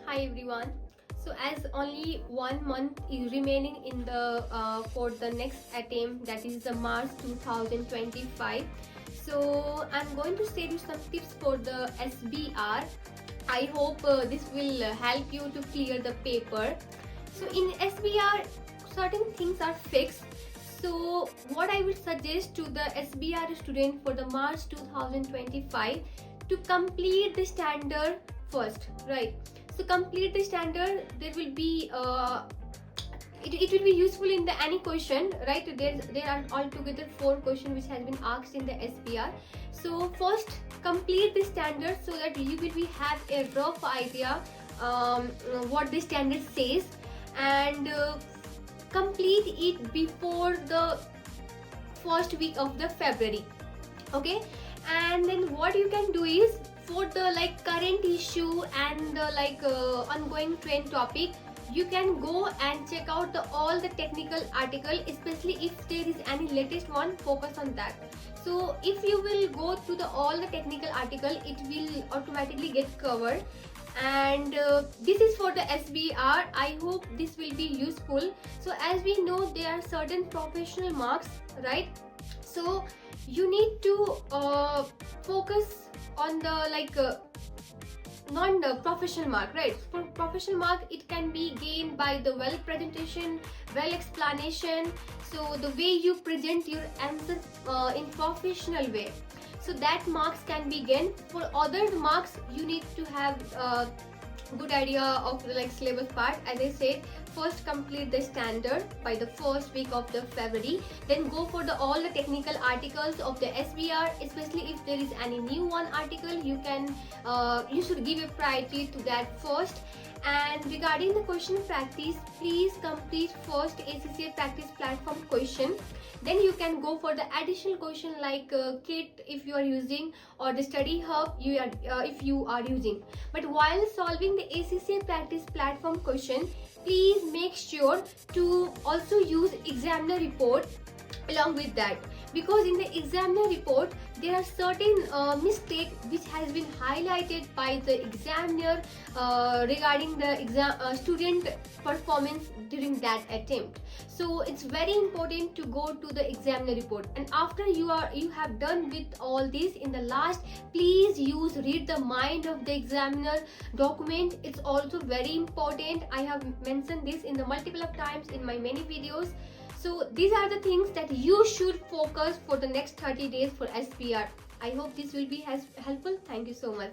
Hi everyone. So as only 1 month is remaining in the for the next attempt, that is the March 2025. So I'm going to share you some tips for the SBR. I hope this will help you to clear the paper. So in SBR, certain things are fixed. So what I would suggest to the SBR student for the March 2025 to complete the standard first, right? So complete the standard. There will be it will be useful in the any question, right? There are altogether 4 questions which has been asked in the SBR. So first complete the standard so that you will be have a rough idea what the standard says, and complete it before the first week of the February. Okay, and then what you can do is, for the current issue and the ongoing trend topic, you can go and check out all the technical article, especially if there is any latest one, focus on that. So if you will go through all the technical article, it will automatically get covered. And this is for the SBR. I hope this will be useful. So as we know, there are certain professional marks, right? So you need to focus on the non-professional mark, right? For professional mark, it can be gained by the well presentation, well explanation. So the way you present your answer in professional way, so that marks can be gained. For other marks, you need to have good idea of the syllabus part. As I said, first complete the standard by the first week of the February, then go for all the technical articles of the SBR, especially if there is any new one article, you should give a priority to that first. And regarding the question practice, please complete first ACCA practice platform question. Then you can go for the additional question like kit if you are using, or the study hub if you are using. But while solving the ACCA practice platform question, please make sure to also use examiner report along with that, because in the examiner report there are certain mistakes which has been highlighted by the examiner regarding the student performance during that attempt. So it's very important to go to the examiner report, and after you have done with all this, in the last, please read the mind of the examiner document. It's also very important. I have mentioned this in the multiple of times in my many videos. So these are the things that you should focus for the next 30 days for SBR. I hope this will be helpful. Thank you so much.